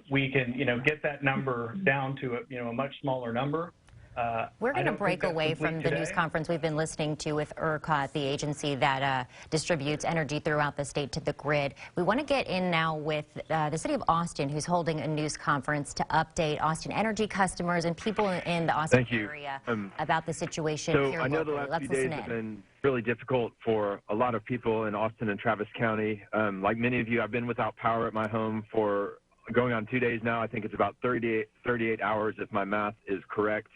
we can, get that number down to a much smaller number. We're going to break away from the news conference we've been listening to with ERCOT, the agency that distributes energy throughout the state to the grid. We want to get in now with the city of Austin, who's holding a news conference to update Austin Energy customers and people in the Austin area about the situation here locally. I know the last few days have been really difficult for a lot of people in Austin and Travis County. Like many of you, I've been without power at my home for going on 2 days now. I think it's about 38 hours if my math is correct.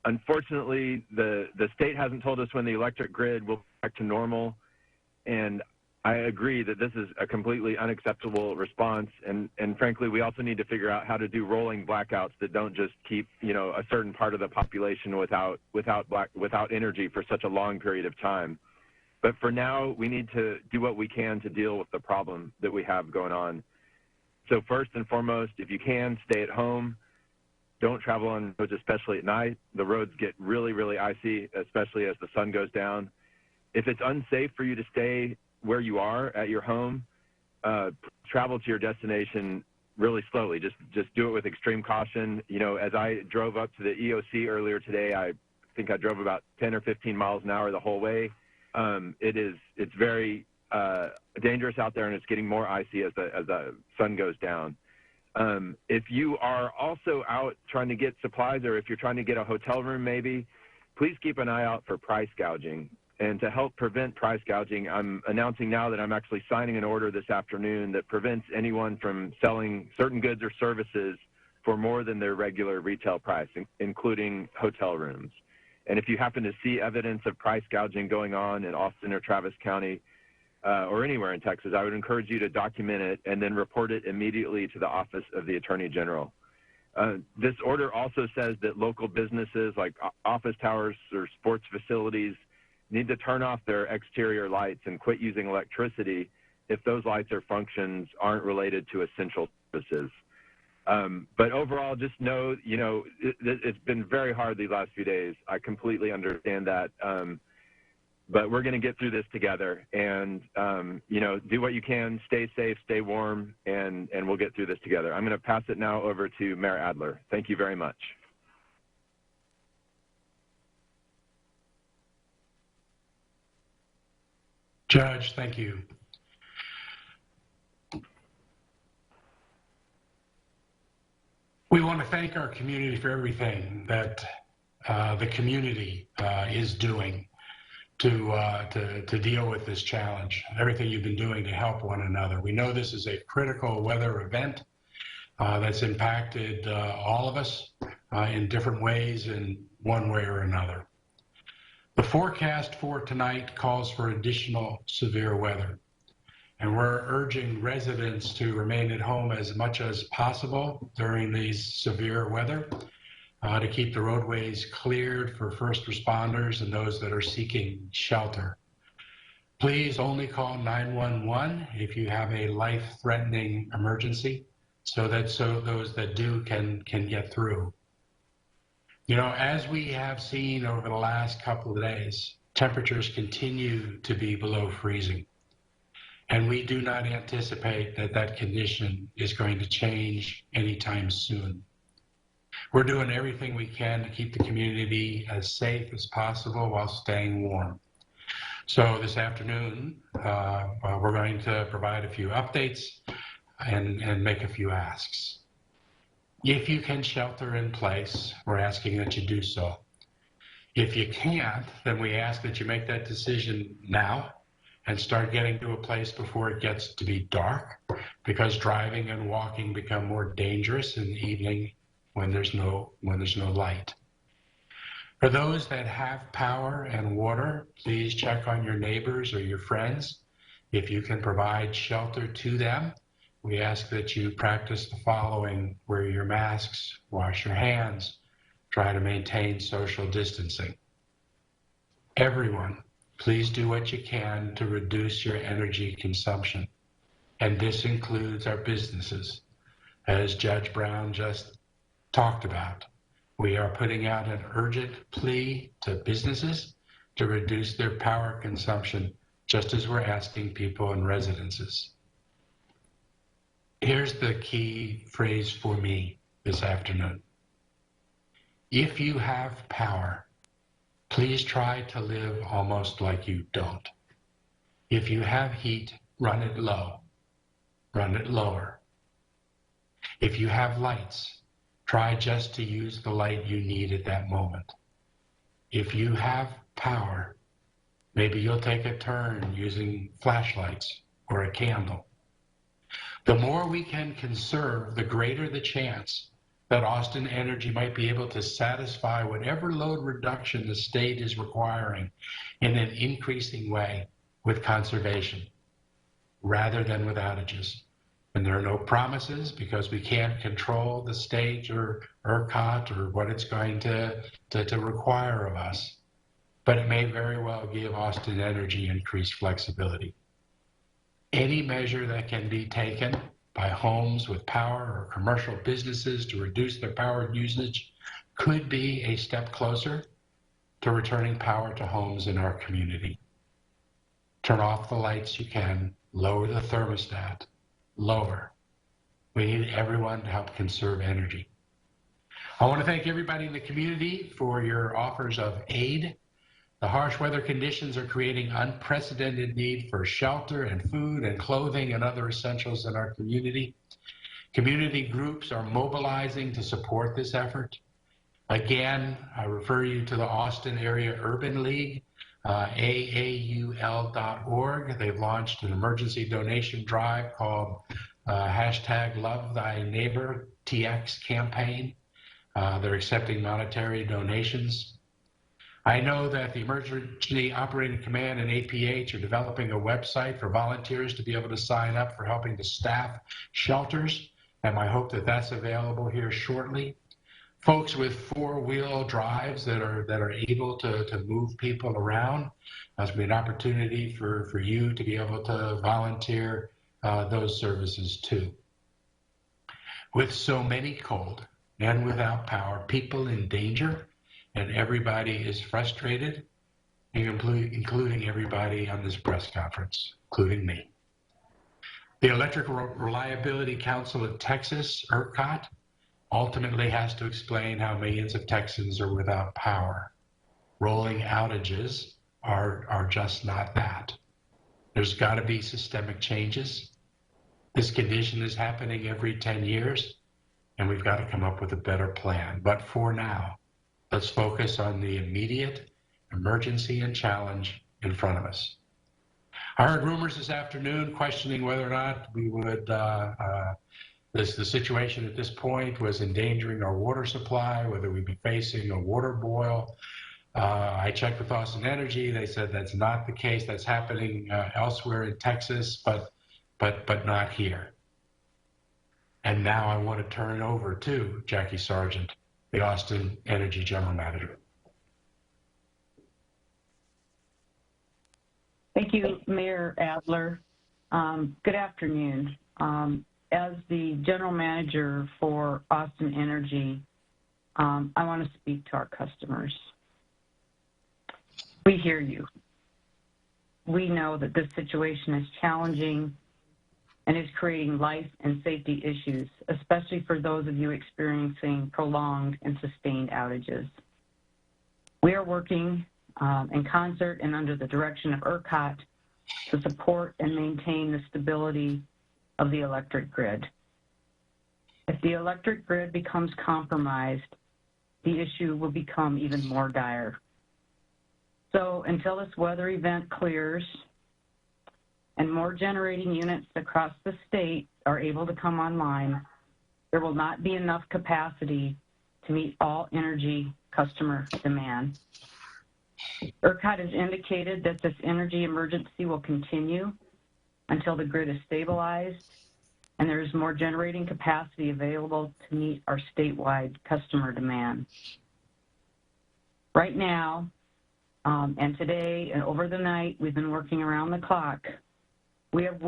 Unfortunately, the state hasn't told us when the electric grid will be back to normal, and I agree that this is a completely unacceptable response, and frankly, we also need to figure out how to do rolling blackouts that don't just keep, a certain part of the population without energy for such a long period of time. But for now, we need to do what we can to deal with the problem that we have going on. So first and foremost, if you can, stay at home. Don't travel on roads, especially at night. The roads get really, really icy, especially as the sun goes down. If it's unsafe for you to stay where you are at your home, travel to your destination really slowly. Just do it with extreme caution. As I drove up to the EOC earlier today, I think I drove about 10 or 15 miles an hour the whole way. It's very dangerous out there, and it's getting more icy as the sun goes down. If you are also out trying to get supplies, or if you're trying to get a hotel room maybe, please keep an eye out for price gouging. And to help prevent price gouging, I'm announcing now that I'm actually signing an order this afternoon that prevents anyone from selling certain goods or services for more than their regular retail price, including hotel rooms. And if you happen to see evidence of price gouging going on in Austin or Travis County, or anywhere in Texas, I would encourage you to document it and then report it immediately to the Office of the Attorney General. This order also says that local businesses like office towers or sports facilities need to turn off their exterior lights and quit using electricity if those lights or functions aren't related to essential services. But overall, just know, it's been very hard these last few days. I completely understand that. But we're going to get through this together, and, do what you can, stay safe, stay warm, and we'll get through this together. I'm going to pass it now over to Mayor Adler. Thank you very much. Judge, thank you. We want to thank our community for everything that the community is doing to deal with this challenge, everything you've been doing to help one another. We know this is a critical weather event that's impacted all of us in different ways in one way or another. The forecast for tonight calls for additional severe weather, and we're urging residents to remain at home as much as possible during these severe weather, to keep the roadways cleared for first responders and those that are seeking shelter. Please only call 911 if you have a life-threatening emergency, so those that do can get through. As we have seen over the last couple of days, temperatures continue to be below freezing, and we do not anticipate that condition is going to change anytime soon. We're doing everything we can to keep the community as safe as possible while staying warm. So this afternoon, we're going to provide a few updates and make a few asks. If you can shelter in place, we're asking that you do so. If you can't, then we ask that you make that decision now and start getting to a place before it gets to be dark, because driving and walking become more dangerous in the evening when there's no light. For those that have power and water, please check on your neighbors or your friends. If you can provide shelter to them, we ask that you practice the following: wear your masks, wash your hands, try to maintain social distancing. Everyone, please do what you can to reduce your energy consumption. And this includes our businesses. As Judge Brown just talked about, we are putting out an urgent plea to businesses to reduce their power consumption, just as we're asking people in residences. Here's the key phrase for me this afternoon. If you have power, please try to live almost like you don't. If you have heat, run it low, run it lower. If you have lights, try just to use the light you need at that moment. If you have power, maybe you'll take a turn using flashlights or a candle. The more we can conserve, the greater the chance that Austin Energy might be able to satisfy whatever load reduction the state is requiring in an increasing way with conservation rather than with outages. And there are no promises because we can't control the state or ERCOT or what it's going to require of us. But it may very well give Austin Energy increased flexibility. Any measure that can be taken by homes with power or commercial businesses to reduce their power usage could be a step closer to returning power to homes in our community. Turn off the lights you can, lower the thermostat, lower. We need everyone to help conserve energy. I want to thank everybody in the community for your offers of aid. The harsh weather conditions are creating unprecedented need for shelter and food and clothing and other essentials in our community. Community groups are mobilizing to support this effort. Again, I refer you to the Austin Area Urban League, AAUL.org. They've launched an emergency donation drive called #LoveThyNeighborTX campaign. They're accepting monetary donations. I know that the Emergency Operating Command and APH are developing a website for volunteers to be able to sign up for helping to staff shelters, and I hope that that's available here shortly. Folks with four-wheel drives that are able to move people around, there's been an opportunity for you to be able to volunteer those services too. With so many cold and without power, people in danger, and everybody is frustrated, including everybody on this press conference, including me. The Electric Reliability Council of Texas, ERCOT, ultimately has to explain how millions of Texans are without power. Rolling outages are just not that. There's got to be systemic changes. This condition is happening every 10 years, and we've got to come up with a better plan. But for now, let's focus on the immediate emergency and challenge in front of us. I heard rumors this afternoon questioning whether or not we would, the situation at this point was endangering our water supply, whether we'd be facing a water boil. I checked with Austin Energy. They said that's not the case. That's happening elsewhere in Texas, but not here. And now I want to turn it over to Jackie Sargent, the Austin Energy General Manager. Thank you, Mayor Adler. Good afternoon. As the General Manager for Austin Energy, I want to speak to our customers. We hear you. We know that this situation is challenging and is creating life and safety issues, especially for those of you experiencing prolonged and sustained outages. We are working in concert and under the direction of ERCOT to support and maintain the stability of the electric grid. If the electric grid becomes compromised, the issue will become even more dire. So until this weather event clears and more generating units across the state are able to come online, there will not be enough capacity to meet all energy customer demand. ERCOT has indicated that this energy emergency will continue until the grid is stabilized and there is more generating capacity available to meet our statewide customer demand. Right now, and today and over the night, we've been working around the clock. We have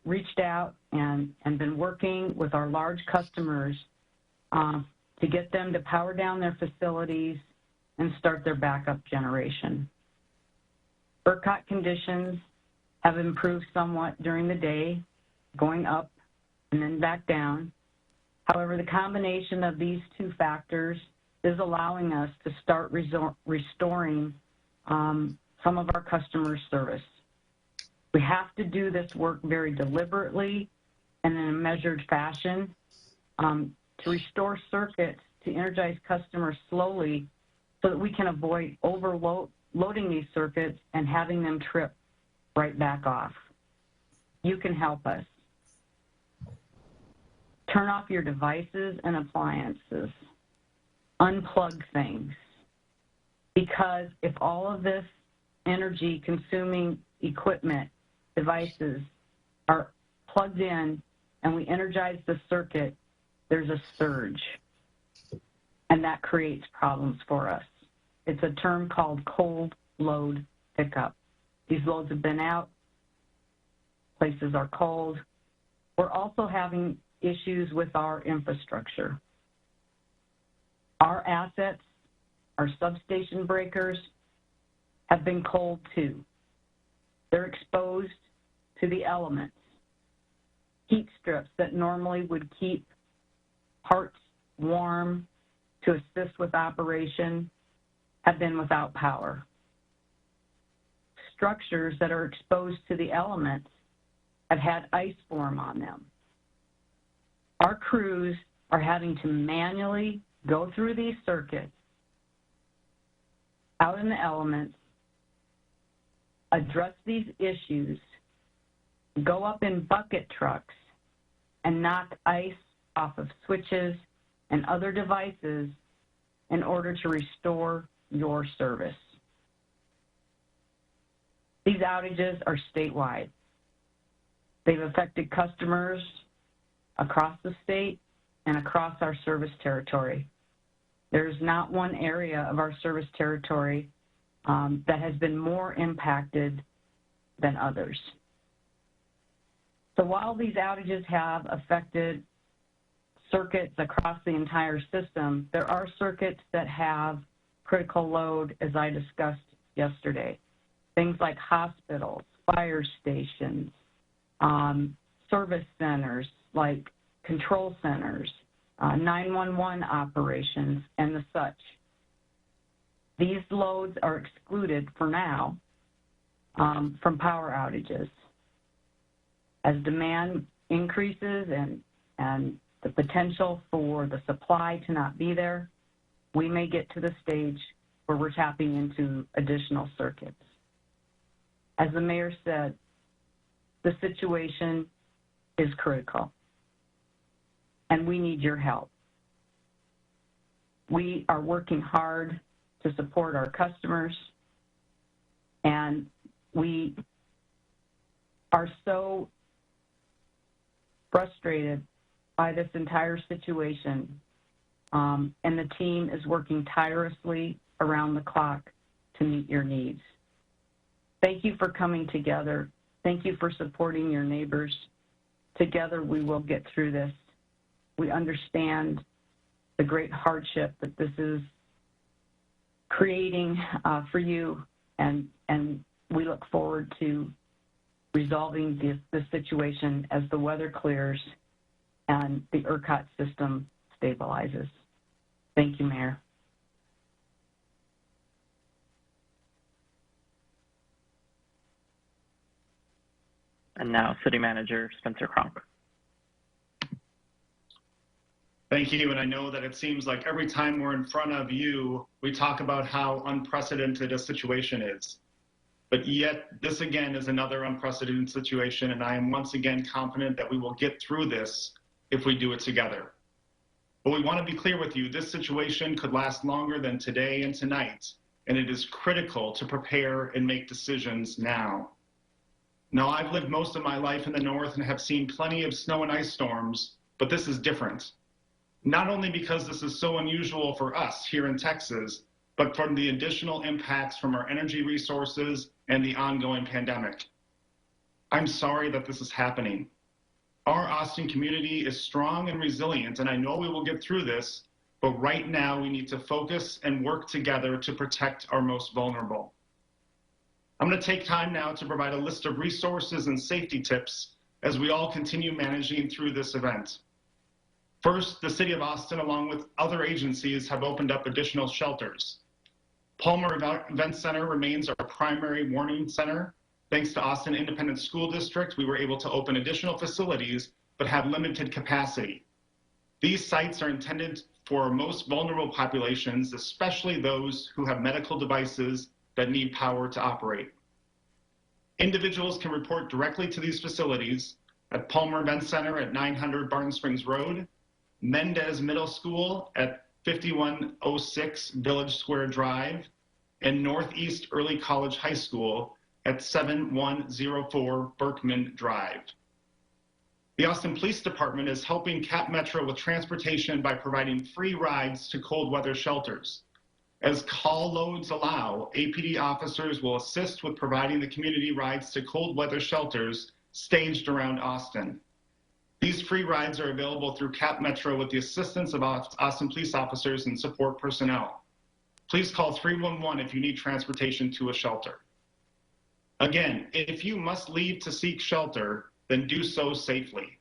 reached out and been working with our large customers to get them to power down their facilities and start their backup generation. ERCOT conditions have improved somewhat during the day, going up and then back down. However, the combination of these two factors is allowing us to start restoring some of our customer service. We have to do this work very deliberately and in a measured fashion to restore circuits, to energize customers slowly so that we can avoid overloading these circuits and having them trip right back off. You can help us. Turn off your devices and appliances. Unplug things. Because if all of this energy-consuming equipment, devices, are plugged in and we energize the circuit, there's a surge. And that creates problems for us. It's a term called cold load pickup. These loads have been out. Places are cold. We're also having issues with our infrastructure. Our assets, our substation breakers, have been cold too. They're exposed to the elements. Heat strips that normally would keep parts warm to assist with operation have been without power. Structures that are exposed to the elements have had ice form on them. Our crews are having to manually go through these circuits out in the elements, address these issues, go up in bucket trucks and knock ice off of switches and other devices in order to restore your service. These outages are statewide. They've affected customers across the state and across our service territory. There's not one area of our service territory that has been more impacted than others. So while these outages have affected circuits across the entire system, there are circuits that have critical load, as I discussed yesterday. Things like hospitals, fire stations, service centers like control centers, 911 operations, and the such. These loads are excluded for now from power outages. As demand increases and the potential for the supply to not be there, we may get to the stage where we're tapping into additional circuits. As the mayor said, the situation is critical, and we need your help. We are working hard to support our customers, and we are so frustrated by this entire situation, and the team is working tirelessly around the clock to meet your needs. Thank you for coming together. Thank you for supporting your neighbors. Together we will get through this. We understand the great hardship that this is creating for you, and we look forward to resolving this situation as the weather clears and the ERCOT system stabilizes. Thank you, Mayor. And now City Manager Spencer CRONK. Thank you, and I know that it seems like every time we're in front of you, we talk about how unprecedented a situation is. But yet, this again is another unprecedented situation, and I am once again confident that we will get through this if we do it together. But we want to be clear with you, this situation could last longer than today and tonight, and it is critical to prepare and make decisions now. Now, I've lived most of my life in the north and have seen plenty of snow and ice storms, but this is different. Not only because this is so unusual for us here in Texas, but from the additional impacts from our energy resources and the ongoing pandemic. I'm sorry that this is happening. Our Austin community is strong and resilient, and I know we will get through this, but right now we need to focus and work together to protect our most vulnerable. I'm going to take time now to provide a list of resources and safety tips as we all continue managing through this event. First, the City of Austin, along with other agencies, have opened up additional shelters. Palmer Event Center remains our primary warning center. Thanks to Austin Independent School District, we were able to open additional facilities, but have limited capacity. These sites are intended for our most vulnerable populations, especially those who have medical devices that need power to operate. Individuals can report directly to these facilities at Palmer Event Center at 900 Barton Springs Road, Mendez Middle School at 5106 Village Square Drive, and Northeast Early College High School at 7104 Berkman Drive. The Austin Police Department is helping Cap Metro with transportation by providing free rides to cold weather shelters. As call loads allow, APD officers will assist with providing the community rides to cold weather shelters staged around Austin. These free rides are available through Cap Metro with the assistance of Austin police officers and support personnel. Please call 311 if you need transportation to a shelter. Again, if you must leave to seek shelter, then do so safely.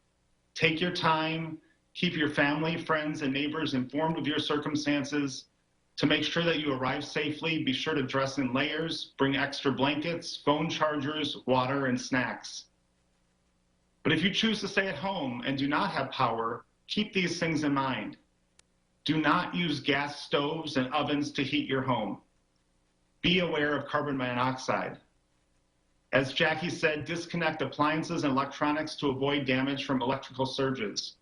Take your time, keep your family, friends, and neighbors informed of your circumstances. To make sure that you arrive safely, be sure to dress in layers, bring extra blankets, phone chargers, water, and snacks. But if you choose to stay at home and do not have power, keep these things in mind. Do not use gas stoves and ovens to heat your home. Be aware of carbon monoxide. As Jackie said, disconnect appliances and electronics to avoid damage from electrical surges.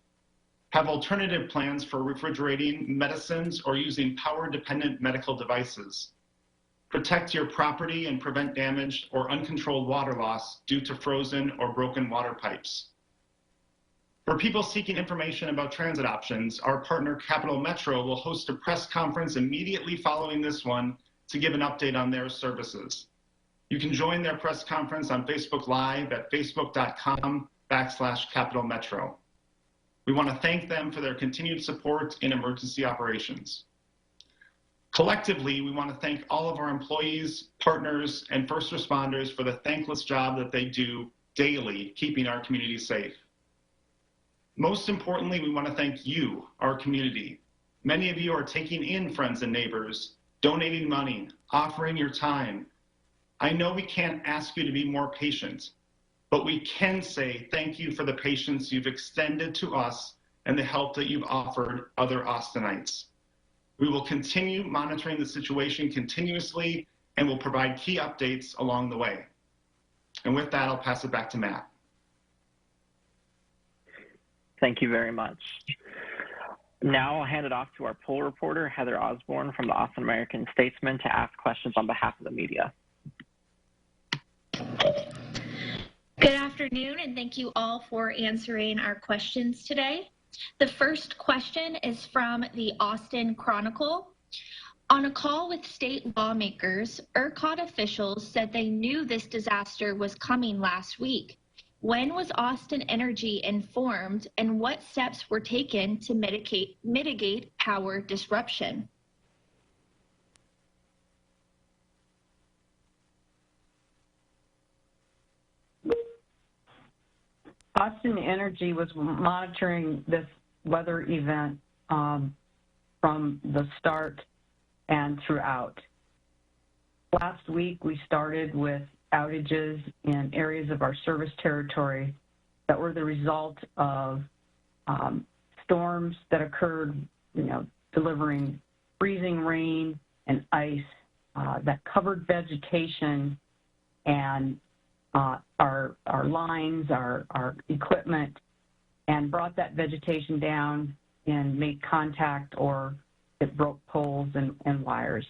Have alternative plans for refrigerating medicines or using power-dependent medical devices. Protect your property and prevent damage or uncontrolled water loss due to frozen or broken water pipes. For people seeking information about transit options, our partner Capital Metro will host a press conference immediately following this one to give an update on their services. You can join their press conference on Facebook Live at facebook.com/Capital Metro. We want to thank them for their continued support in emergency operations. Collectively, we want to thank all of our employees, partners, and first responders for the thankless job that they do daily, keeping our community safe. Most importantly, we want to thank you, our community. Many of you are taking in friends and neighbors, donating money, offering your time. I know we can't ask you to be more patient, but we can say thank you for the patience you've extended to us and the help that you've offered other Austinites. We will continue monitoring the situation continuously and will provide key updates along the way. And with that, I'll pass it back to Matt. Thank you very much. Now I'll hand it off to our poll reporter, Heather Osborne from the Austin American Statesman, to ask questions on behalf of the media. Good afternoon, and thank you all for answering our questions today. The first question is from the Austin Chronicle. On a call with state lawmakers, ERCOT officials said they knew this disaster was coming last week. When was Austin Energy informed, and what steps were taken to mitigate power disruption? Austin Energy was monitoring this weather event from the start and throughout. Last week, we started with outages in areas of our service territory that were the result of storms that occurred, delivering freezing rain and ice that covered vegetation and our lines, our equipment, and brought that vegetation down and made contact, or it broke poles and wires.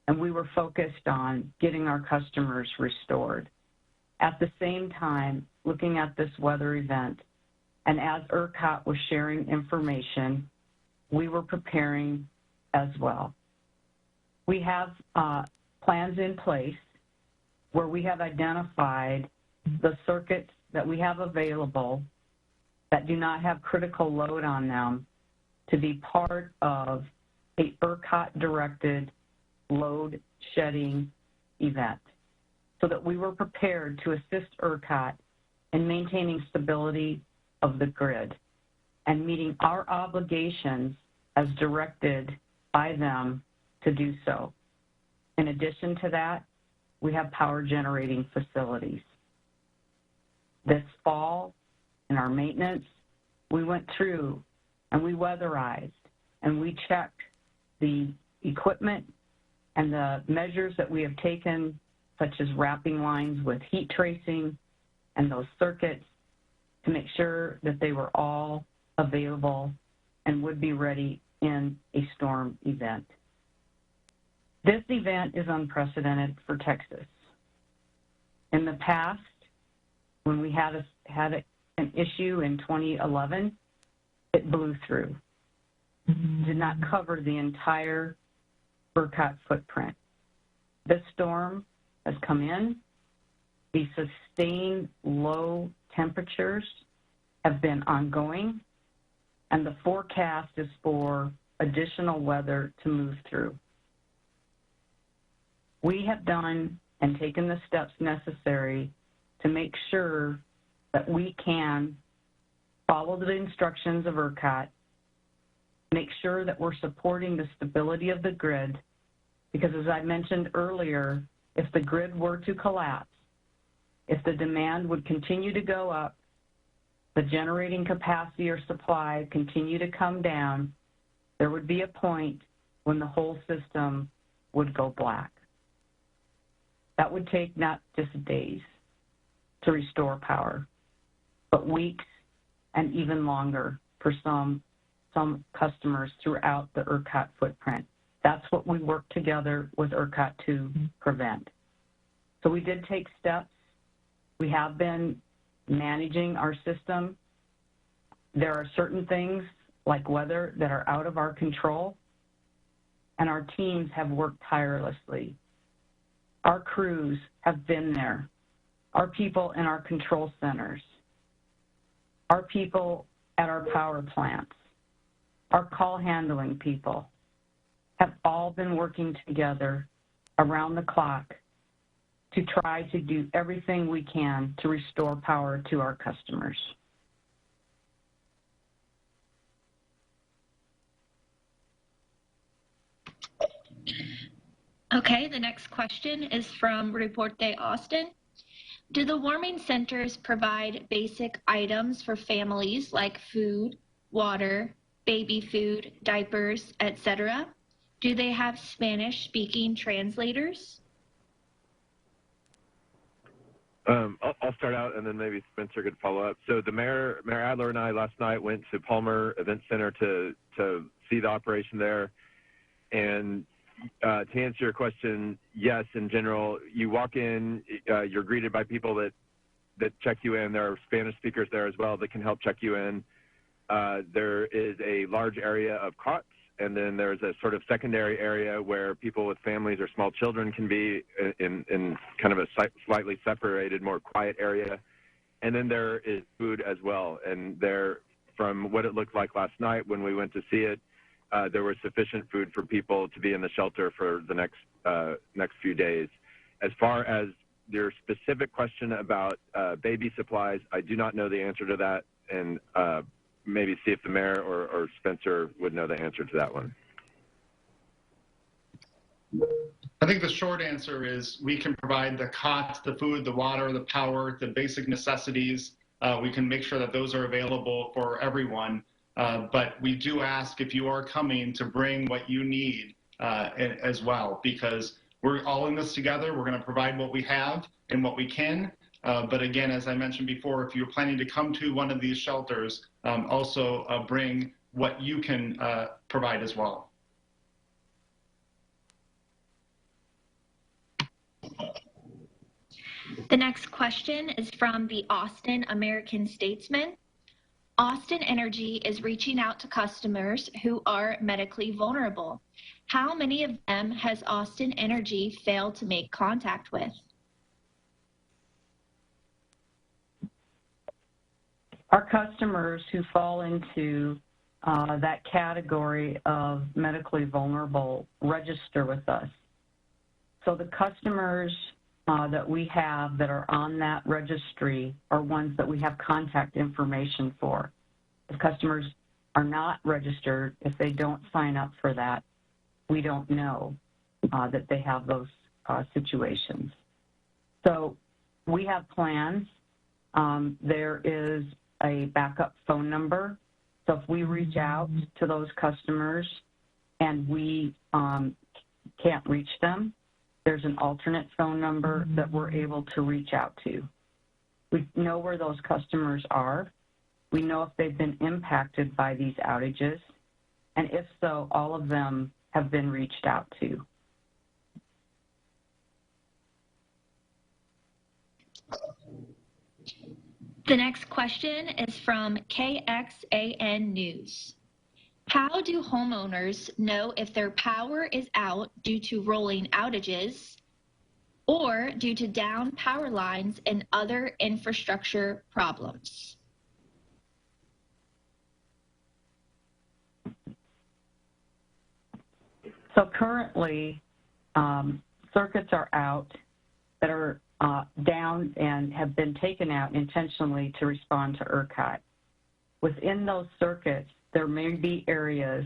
And we were focused on getting our customers restored. At the same time, looking at this weather event, and as ERCOT was sharing information, we were preparing as well. We have plans in place where we have identified the circuits that we have available that do not have critical load on them to be part of a ERCOT-directed load shedding event, so that we were prepared to assist ERCOT in maintaining stability of the grid and meeting our obligations as directed by them to do so. In addition to that, we have power generating facilities. This fall, in our maintenance, we went through and we weatherized and we checked the equipment and the measures that we have taken, such as wrapping lines with heat tracing and those circuits, to make sure that they were all available and would be ready in a storm event. This event is unprecedented for Texas. In the past, when we had an issue in 2011, it blew through. Did not cover the entire ERCOT footprint. This storm has come in. The sustained low temperatures have been ongoing, and the forecast is for additional weather to move through. We have done and taken the steps necessary to make sure that we can follow the instructions of ERCOT, make sure that we're supporting the stability of the grid, because as I mentioned earlier, if the grid were to collapse, if the demand would continue to go up, the generating capacity or supply continue to come down, there would be a point when the whole system would go black. That would take not just days to restore power, but weeks and even longer for some customers throughout the ERCOT footprint. That's what we work together with ERCOT to prevent. So we did take steps. We have been managing our system. There are certain things like weather that are out of our control, and our teams have worked tirelessly. Our crews have been there. Our people in our control centers, our people at our power plants, our call handling people have all been working together around the clock to try to do everything we can to restore power to our customers. Okay, the next question is from Reporte Austin. Do the warming centers provide basic items for families like food, water, baby food, diapers, etc.? Do they have Spanish-speaking translators? I'll start out, and then maybe Spencer could follow up. So the Mayor Adler and I last night went to Palmer Event Center to see the operation there. And to answer your question, yes, in general, you walk in, you're greeted by people that check you in. There are Spanish speakers there as well that can help check you in. There is a large area of cots, and then there's a sort of secondary area where people with families or small children can be in kind of a slightly separated, more quiet area. And then there is food as well. And there, from what it looked like last night when we went to see it, there was sufficient food for people to be in the shelter for the next few days. As far as your specific question about baby supplies, I do not know the answer to that, and maybe see if the mayor or Spencer would know the answer to that one. I think the short answer is we can provide the cots, the food, the water, the power, the basic necessities. We can make sure that those are available for everyone. But we do ask, if you are coming, to bring what you need as well, because we're all in this together. We're going to provide what we have and what we can. But again, as I mentioned before, if you're planning to come to one of these shelters, also bring what you can provide as well. The next question is from the Austin American-Statesman. Austin Energy is reaching out to customers who are medically vulnerable. How many of them has Austin Energy failed to make contact with? Our customers who fall into that category of medically vulnerable register with us. So the customers that we have that are on that registry are ones that we have contact information for. If customers are not registered, if they don't sign up for that, we don't know that they have those situations. So we have plans. There is a backup phone number. So if we reach out to those customers and we can't reach them, there's an alternate phone number that we're able to reach out to. We know where those customers are. We know if they've been impacted by these outages, and if so, all of them have been reached out to. The next question is from KXAN News. How do homeowners know if their power is out due to rolling outages or due to down power lines and other infrastructure problems? So currently, circuits are out that are down and have been taken out intentionally to respond to ERCOT. Within those circuits, there may be areas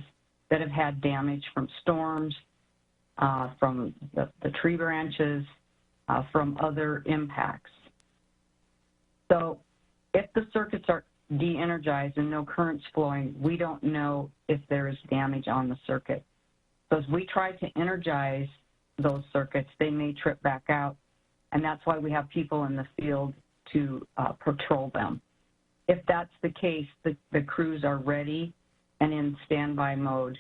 that have had damage from storms, from the tree branches, from other impacts. So if the circuits are de-energized and no current's flowing, we don't know if there is damage on the circuit. So as we try to energize those circuits, they may trip back out, and that's why we have people in the field to patrol them. If that's the case, the crews are ready and in standby mode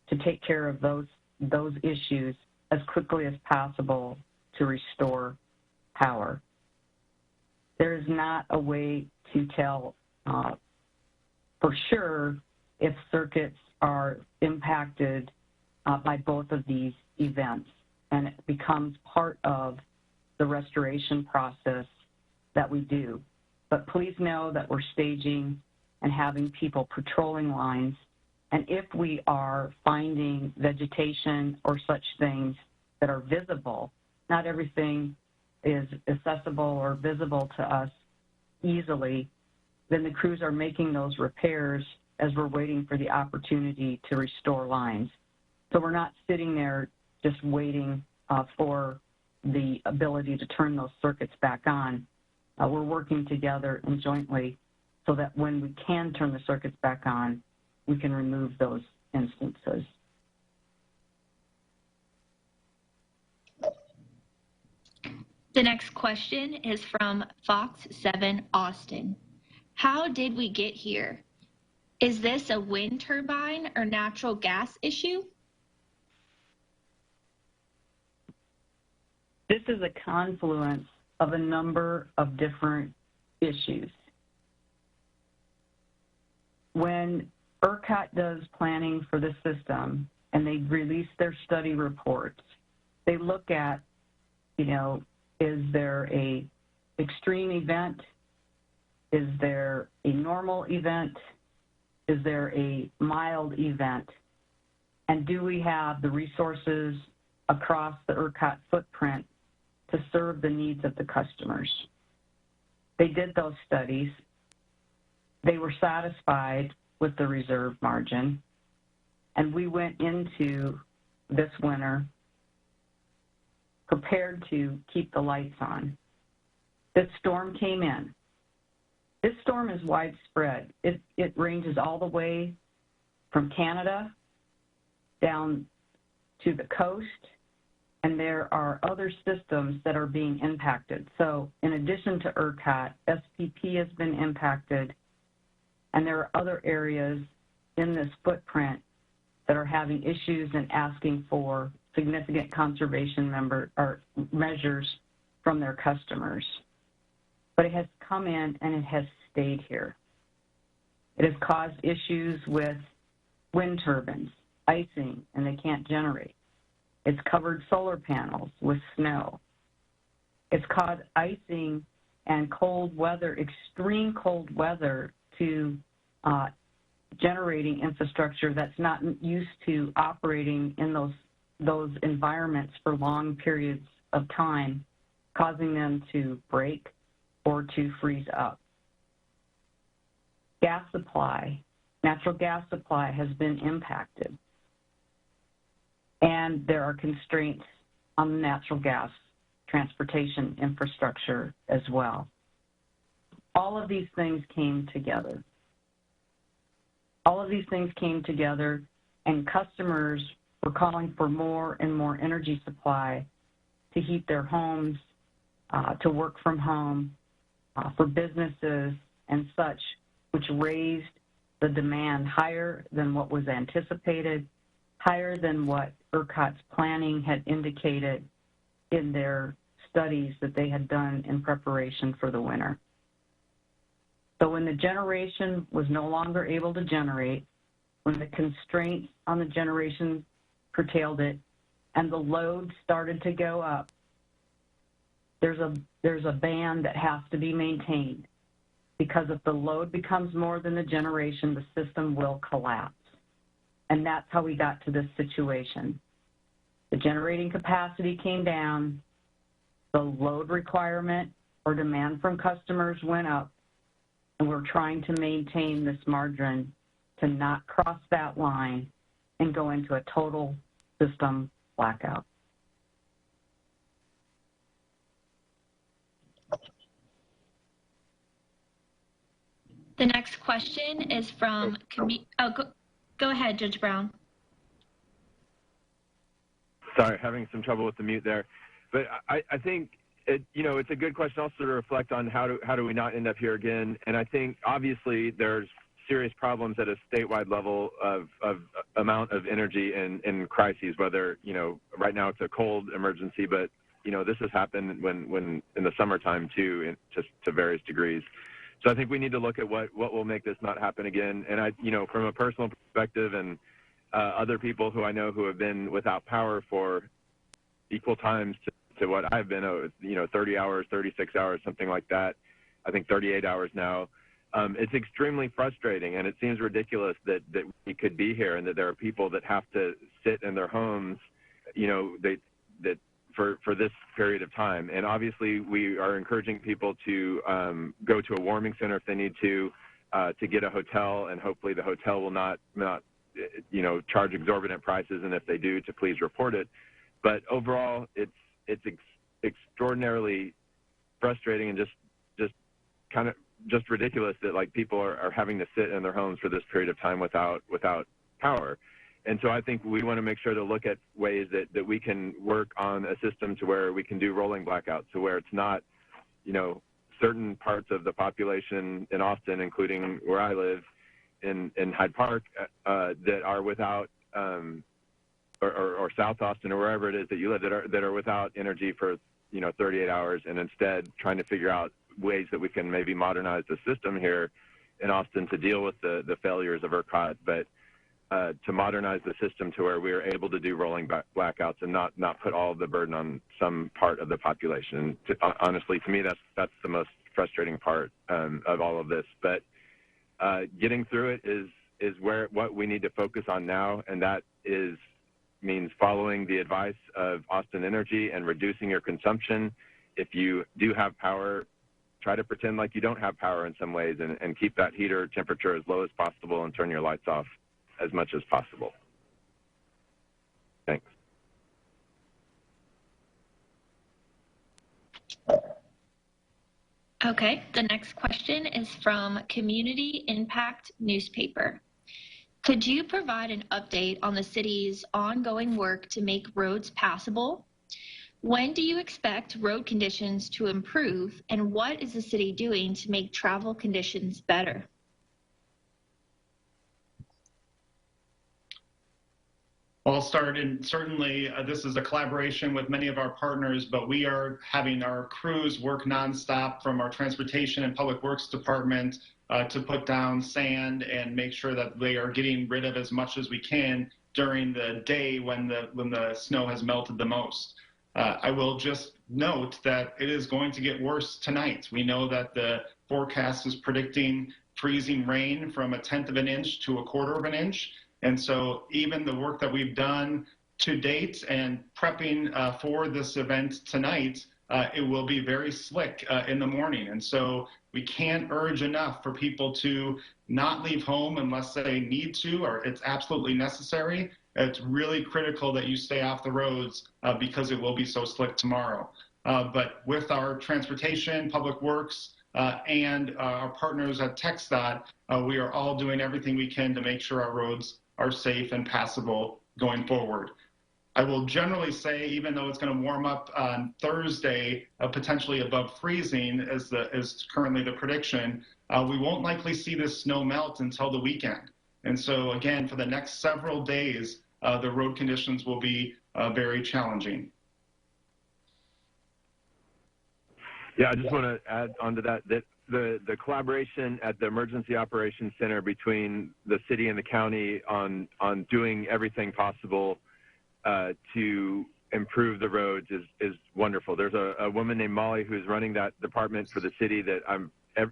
to take care of those issues as quickly as possible to restore power. There is not a way to tell for sure if circuits are impacted by both of these events, and it becomes part of the restoration process that we do. But please know that we're staging and having people patrolling lines, and if we are finding vegetation or such things that are visible, not everything is accessible or visible to us easily, then the crews are making those repairs as we're waiting for the opportunity to restore lines. So we're not sitting there just waiting for the ability to turn those circuits back on. We're working together and jointly so that when we can turn the circuits back on, we can remove those instances. The next question is from Fox 7 Austin. How did we get here? Is this a wind turbine or natural gas issue? This is a confluence of a number of different issues. When ERCOT does planning for the system and they release their study reports, they look at, is there a extreme event? Is there a normal event? Is there a mild event? And do we have the resources across the ERCOT footprint to serve the needs of the customers? They did those studies. They were satisfied with the reserve margin, and we went into this winter prepared to keep the lights on. This storm came in. This storm is widespread. It ranges all the way from Canada down to the coast, and there are other systems that are being impacted. So in addition to ERCOT, SPP has been impacted, and there are other areas in this footprint that are having issues and asking for significant conservation measures from their customers. But it has come in and it has stayed here. It has caused issues with wind turbines, icing, and they can't generate. It's covered solar panels with snow. It's caused icing and cold weather, extreme cold weather, to generating infrastructure that's not used to operating in those environments for long periods of time, causing them to break or to freeze up. Gas supply, natural gas supply has been impacted, and there are constraints on the natural gas transportation infrastructure as well. All of these things came together. All of these things came together, and customers were calling for more and more energy supply to heat their homes, to work from home, for businesses and such, which raised the demand higher than what was anticipated, higher than what ERCOT's planning had indicated in their studies that they had done in preparation for the winter. So when the generation was no longer able to generate, when the constraints on the generation curtailed it, and the load started to go up, there's a band that has to be maintained, because if the load becomes more than the generation, the system will collapse. And that's how we got to this situation. The generating capacity came down, the load requirement or demand from customers went up, and we're trying to maintain this margin to not cross that line and go into a total system blackout. The next question is from, go ahead, Judge Brown. Sorry, having some trouble with the mute there. But I think, it's a good question also to reflect on how do we not end up here again. And I think, obviously, there's serious problems at a statewide level of amount of energy in crises, whether, right now it's a cold emergency, but, this has happened when in the summertime, too, just to various degrees. So I think we need to look at what will make this not happen again. And from a personal perspective, and other people who I know who have been without power for equal times to what I've been, 30 hours, 36 hours, something like that. I think 38 hours now. It's extremely frustrating, and it seems ridiculous that we could be here and that there are people that have to sit in their homes, for this period of time. And obviously, we are encouraging people to go to a warming center if they need to get a hotel, and hopefully the hotel will not charge exorbitant prices, and if they do, to please report it. But overall, it's extraordinarily frustrating and just ridiculous that people are having to sit in their homes for this period of time without power. And so I think we want to make sure to look at ways that we can work on a system to where we can do rolling blackouts, to where it's not, certain parts of the population in Austin, including where I live in Hyde Park, that are without, or South Austin or wherever it is that you live, that are without energy for 38 hours, and instead trying to figure out ways that we can maybe modernize the system here in Austin to deal with the failures of ERCOT, but to modernize the system to where we are able to do rolling blackouts and not put all of the burden on some part of the population. Honestly, to me, that's the most frustrating part of all of this. But getting through it is what we need to focus on now, and that means following the advice of Austin Energy and reducing your consumption. If you do have power, try to pretend like you don't have power in some ways, and keep that heater temperature as low as possible and turn your lights off as much as possible. Thanks. Okay, the next question is from Community Impact Newspaper. Could you provide an update on the city's ongoing work to make roads passable? When do you expect road conditions to improve, and what is the city doing to make travel conditions better? Well, I'll start, and certainly this is a collaboration with many of our partners, but we are having our crews work nonstop from our Transportation and Public Works Department to put down sand and make sure that they are getting rid of as much as we can during the day when the snow has melted the most. I will just note that it is going to get worse tonight. We know that the forecast is predicting freezing rain from 1/10 of an inch to 1/4 of an inch. And so even the work that we've done to date and prepping for this event tonight it will be very slick in the morning. And so we can't urge enough for people to not leave home unless they need to or it's absolutely necessary. It's really critical that you stay off the roads because it will be so slick tomorrow. But with our transportation, public works, and our partners at TxDOT, we are all doing everything we can to make sure our roads are safe and passable going forward. I will generally say, even though it's going to warm up on Thursday, potentially above freezing is currently the prediction, we won't likely see this snow melt until the weekend. And so again, for the next several days, the road conditions will be very challenging. Yeah, I just want to add on to that the collaboration at the Emergency Operations Center between the city and the county on doing everything possible to improve the roads is wonderful. There's a woman named Molly who's running that department for the city that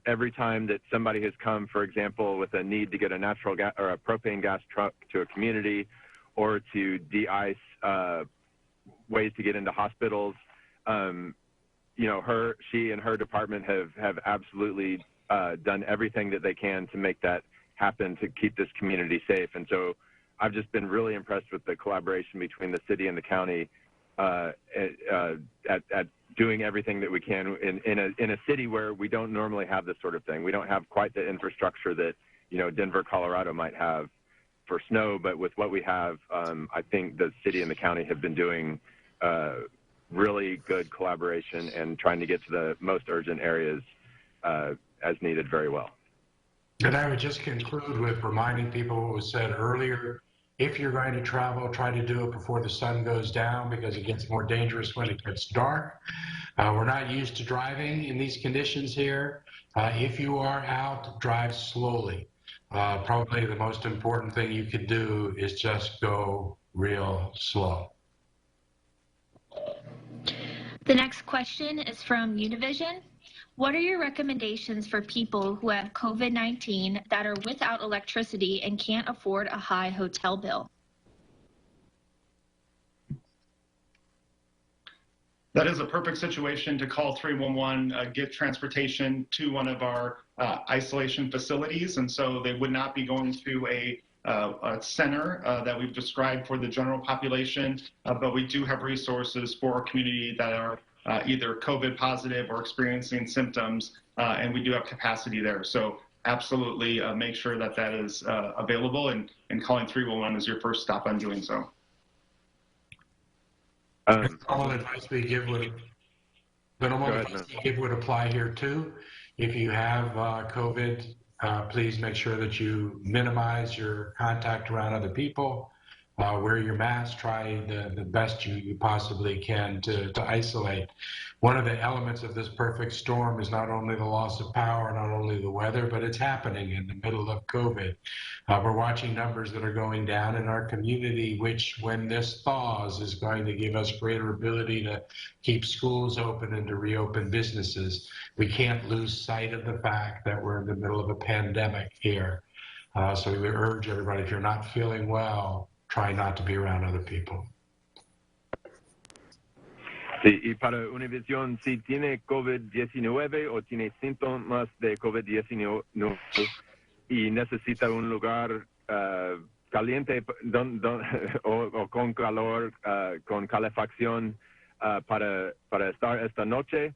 every time that somebody has come, for example, with a need to get a natural gas or a propane gas truck to a community or to de-ice ways to get into hospitals, you know, she and her department have absolutely done everything that they can to make that happen to keep this community safe. And so I've just been really impressed with the collaboration between the city and the county at doing everything that we can in a city where we don't normally have this sort of thing. We don't have quite the infrastructure that, you know, Denver, Colorado might have for snow, but with what we have, I think the city and the county have been doing really good collaboration and trying to get to the most urgent areas as needed very well. And I would just conclude with reminding people what was said earlier. If you're going to travel, try to do it before the sun goes down because it gets more dangerous when it gets dark. We're not used to driving in these conditions here. If you are out, drive slowly. Probably the most important thing you could do is just go real slow. The next question is from Univision. What are your recommendations for people who have COVID-19 that are without electricity and can't afford a high hotel bill? That is a perfect situation to call 311, get transportation to one of our isolation facilities. And so they would not be going to a center that we've described for the general population, but we do have resources for our community that are either COVID positive or experiencing symptoms, and we do have capacity there. So absolutely make sure that that is available, and calling 311 is your first stop on doing so. All advice we give would apply here too. If you have COVID, please make sure that you minimize your contact around other people. Wear your mask, try the best you possibly can to isolate. One of the elements of this perfect storm is not only the loss of power, not only the weather, but it's happening in the middle of COVID. We're watching numbers that are going down in our community, which when this thaws is going to give us greater ability to keep schools open and to reopen businesses. We can't lose sight of the fact that we're in the middle of a pandemic here. So we urge everybody, if you're not feeling well, try not to be around other people. Sí, y para Univision, si tiene COVID-19 o tiene síntomas de COVID-19 y necesita un lugar caliente o con calor, con calefacción para estar esta noche,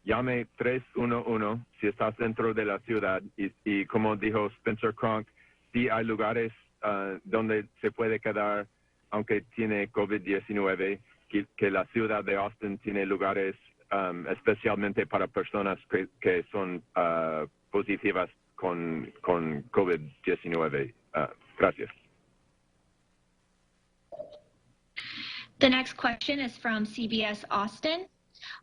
llame 311 si estás dentro de la ciudad y como dijo Spencer CRONK, si hay lugares donde se puede quedar aunque tiene COVID-19, que la ciudad de Austin tiene lugares especialmente para personas que son positivas con COVID-19. Gracias. The next question is from CBS Austin.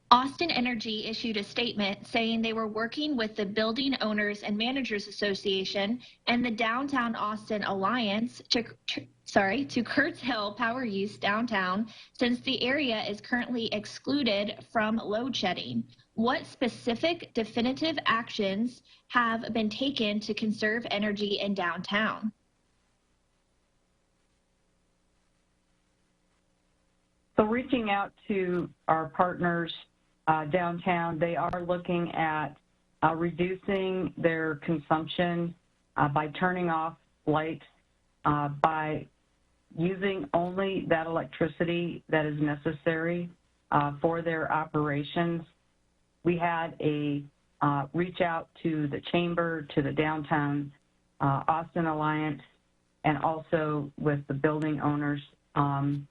Austin Energy issued a statement saying they were working with the Building Owners and Managers Association and the Downtown Austin Alliance to curtail power use downtown since the area is currently excluded from load shedding. What specific definitive actions have been taken to conserve energy in downtown? So reaching out to our partners downtown. They are looking at reducing their consumption by turning off lights, by using only that electricity that is necessary for their operations. We had a reach out to the chamber, to the Downtown Austin Alliance, and also with the building owners, and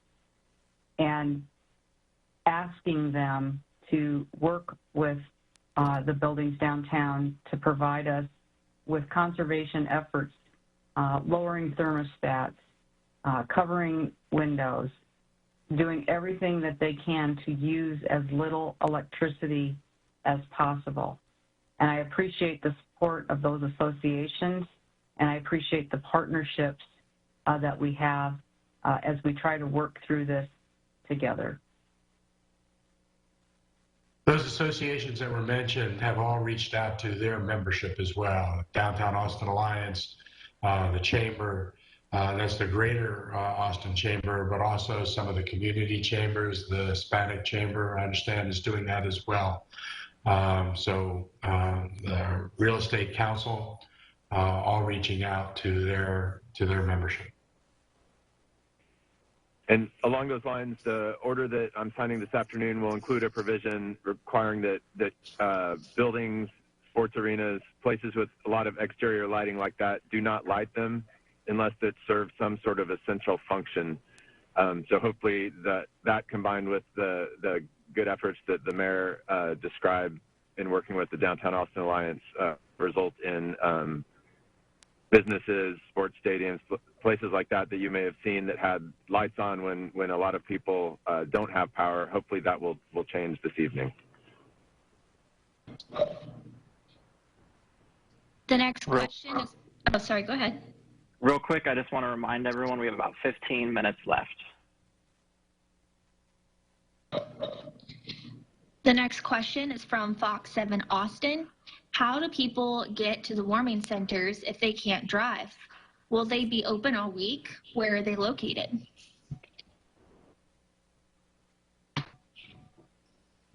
asking them to work with the buildings downtown to provide us with conservation efforts, lowering thermostats, covering windows, doing everything that they can to use as little electricity as possible. And I appreciate the support of those associations, and I appreciate the partnerships that we have as we try to work through this together. Those associations that were mentioned have all reached out to their membership as well. Downtown Austin Alliance, the Chamber, that's the Greater Austin Chamber, but also some of the community chambers, the Hispanic Chamber, I understand, is doing that as well. The Real Estate Council, all reaching out to their membership. And along those lines, the order that I'm signing this afternoon will include a provision requiring that buildings, sports arenas, places with a lot of exterior lighting like that do not light them unless it serves some sort of essential function. So hopefully that combined with the good efforts that the mayor described in working with the Downtown Austin Alliance result in businesses, sports stadiums, places like that you may have seen that had lights on when a lot of people don't have power. Hopefully that will change this evening. The next question is, oh, sorry, go ahead. Real quick, I just want to remind everyone we have about 15 minutes left. The next question is from Fox 7 Austin. How do people get to the warming centers if they can't drive? Will they be open all week? Where are they located?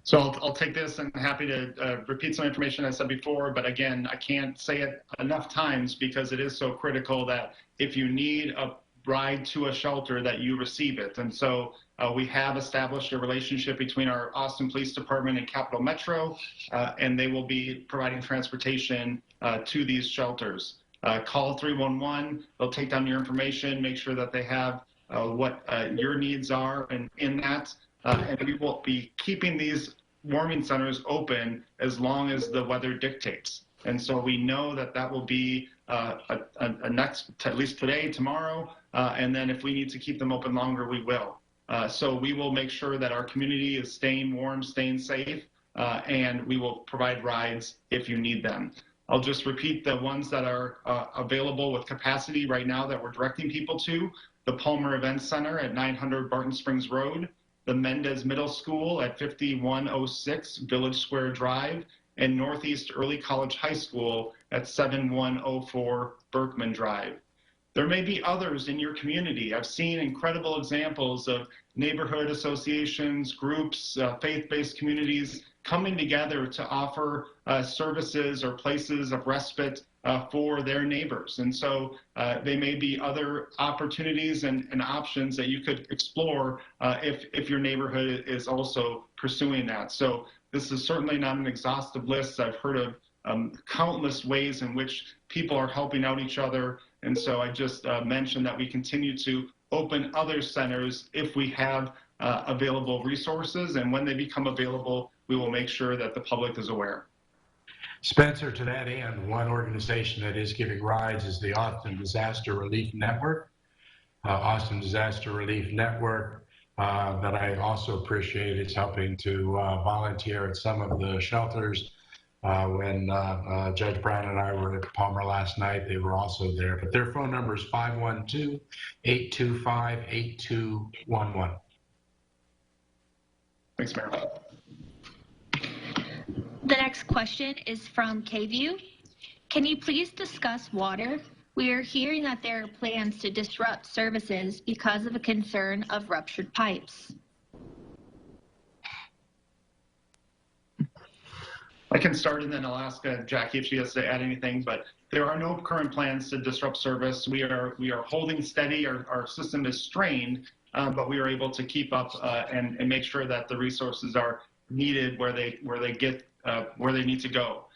So I'll take this, and happy to repeat some information I said before, but again, I can't say it enough times because it is so critical that if you need a ride to a shelter that you receive it. And so we have established a relationship between our Austin Police Department and Capital Metro, and they will be providing transportation to these shelters. Call 311, they'll take down your information, make sure that they have what your needs are in that. And we will be keeping these warming centers open as long as the weather dictates. And so we know that will be a next, at least today, tomorrow, and then if we need to keep them open longer, we will. So we will make sure that our community is staying warm, staying safe, and we will provide rides if you need them. I'll just repeat the ones that are available with capacity right now that we're directing people to: the Palmer Events Center at 900 Barton Springs Road, the Mendez Middle School at 5106 Village Square Drive, and Northeast Early College High School at 7104 Berkman Drive. There may be others in your community. I've seen incredible examples of neighborhood associations, groups, faith-based communities coming together to offer services or places of respite for their neighbors. And so they may be other opportunities and options that you could explore if your neighborhood is also pursuing that. So this is certainly not an exhaustive list. I've heard of countless ways in which people are helping out each other. And so I just mentioned that we continue to open other centers if we have available resources. And when they become available, we will make sure that the public is aware. Spencer, to that end, one organization that is giving rides is the Austin Disaster Relief Network. Austin Disaster Relief Network, that I also appreciate, is helping to volunteer at some of the shelters. When Judge Brown and I were at Palmer last night, they were also there. But their phone number is 512-825-8211. Thanks, Mayor. The next question is from KView. Can you please discuss water? We are hearing that there are plans to disrupt services because of a concern of ruptured pipes. I can start and then I'll ask Jackie if she has to add anything, but there are no current plans to disrupt service. We are holding steady. Our system is strained, but we are able to keep up and make sure that the resources are needed where they get where they need to go.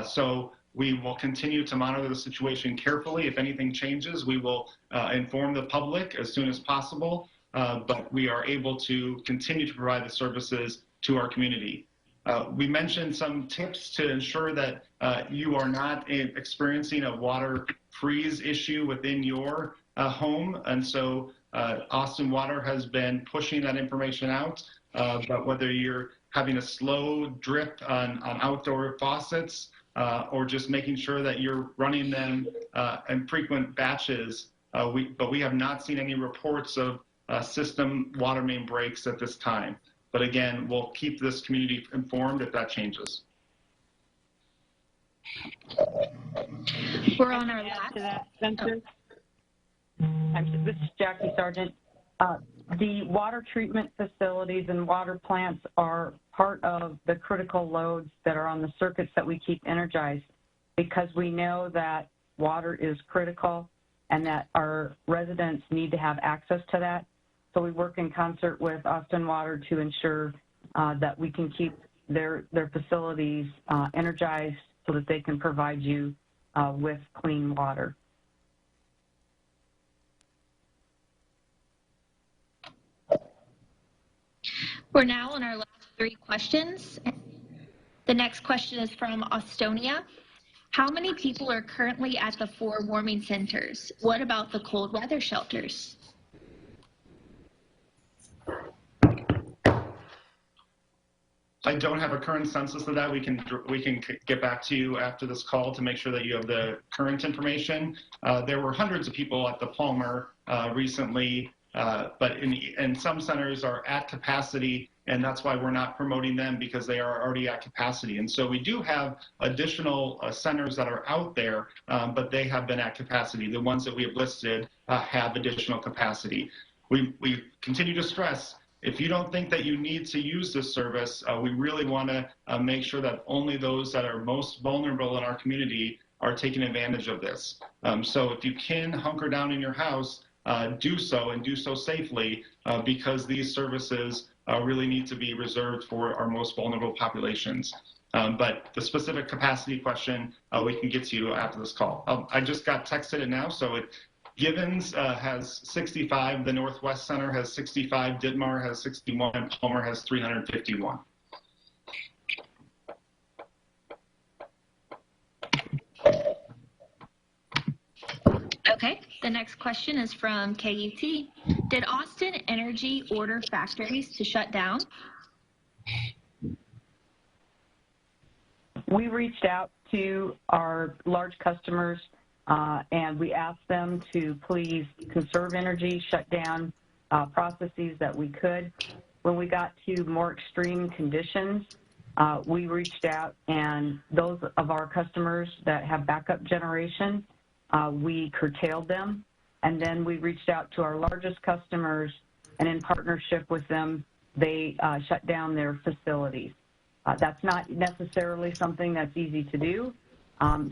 So we will continue to monitor the situation carefully. If anything changes, we will inform the public as soon as possible, but we are able to continue to provide the services to our community. We mentioned some tips to ensure that you are not experiencing a water freeze issue within your home. And so Austin Water has been pushing that information out, but whether you're having a slow drip on outdoor faucets or just making sure that you're running them in frequent batches, but we have not seen any reports of system water main breaks at this time. But again, we'll keep this community informed if that changes. We're on our last. To that, Spencer. This is Jackie Sargent. The water treatment facilities and water plants are part of the critical loads that are on the circuits that we keep energized, because we know that water is critical and that our residents need to have access to that. So we work in concert with Austin Water to ensure that we can keep their facilities energized so that they can provide you with clean water. We're now on our last 3 questions. The next question is from Austonia. How many people are currently at the 4 warming centers? What about the cold weather shelters? I don't have a current census of that. We can get back to you after this call to make sure that you have the current information. There were hundreds of people at the Palmer recently, but in some centers are at capacity, and that's why we're not promoting them, because they are already at capacity. And so we do have additional centers that are out there, but they have been at capacity. The ones that we have listed have additional capacity. We continue to stress, if you don't think that you need to use this service, we really want to make sure that only those that are most vulnerable in our community are taking advantage of this. So if you can hunker down in your house, do so, and do so safely, because these services really need to be reserved for our most vulnerable populations. But the specific capacity question, we can get to you after this call. I just got texted it now, so Gibbons has 65, the Northwest Center has 65, Ditmar has 61, and Palmer has 351. Okay, the next question is from KUT. Did Austin Energy order factories to shut down? We reached out to our large customers and we asked them to please conserve energy, shut down processes that we could. When we got to more extreme conditions, we reached out, and those of our customers that have backup generation, we curtailed them. And then we reached out to our largest customers, and in partnership with them, they shut down their facilities. That's not necessarily something that's easy to do.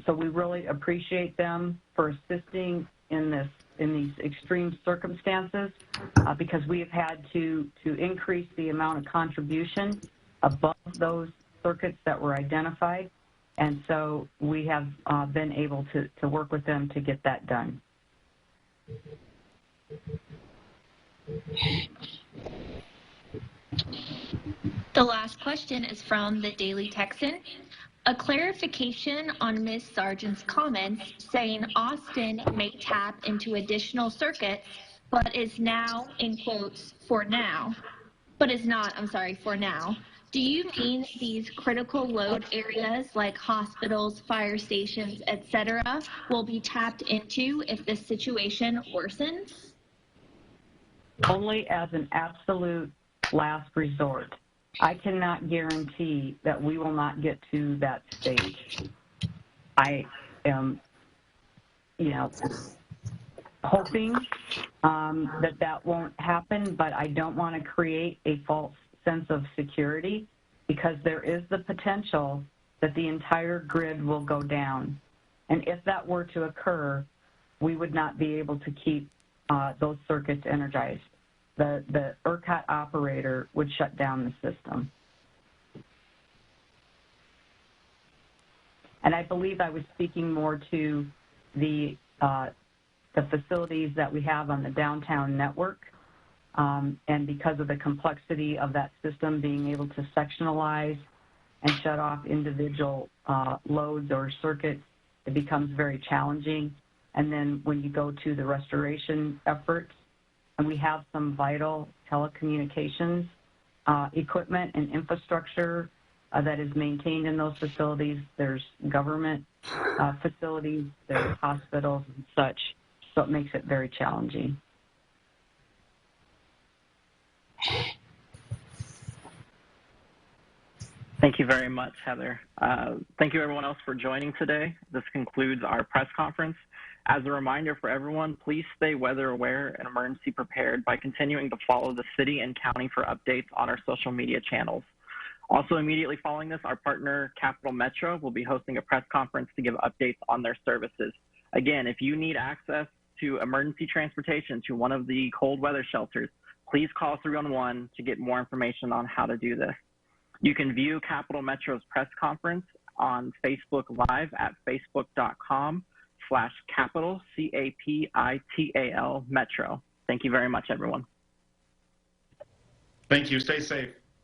So we really appreciate them for assisting in these extreme circumstances, because we have had to increase the amount of contribution above those circuits that were identified. And so we have been able to work with them to get that done. The last question is from the Daily Texan. A clarification on Ms. Sargent's comments saying Austin may tap into additional circuits, but is now, in quotes, for now, but is not, I'm sorry, for now. Do you mean these critical load areas like hospitals, fire stations, etc., will be tapped into if the situation worsens? Only as an absolute last resort. I cannot guarantee that we will not get to that stage. I am, hoping that won't happen, but I don't want to create a false sense of security, because there is the potential that the entire grid will go down. And if that were to occur, we would not be able to keep those circuits energized. The ERCOT operator would shut down the system. And I believe I was speaking more to the facilities that we have on the downtown network. And because of the complexity of that system, being able to sectionalize and shut off individual loads or circuits, it becomes very challenging. And then when you go to the restoration efforts, and we have some vital telecommunications equipment and infrastructure that is maintained in those facilities. There's government facilities, there's hospitals and such, so it makes it very challenging. Thank you very much, Heather. Thank you everyone else for joining today. This concludes our press conference. As a reminder for everyone, please stay weather aware and emergency prepared by continuing to follow the city and county for updates on our social media channels. Also, immediately following this, our partner, Capital Metro, will be hosting a press conference to give updates on their services. Again, if you need access to emergency transportation to one of the cold weather shelters, please call 311 to get more information on how to do this. You can view Capital Metro's press conference on Facebook Live at facebook.com/capital, CAPITAL Metro. Thank you very much, everyone. Thank you. Stay safe.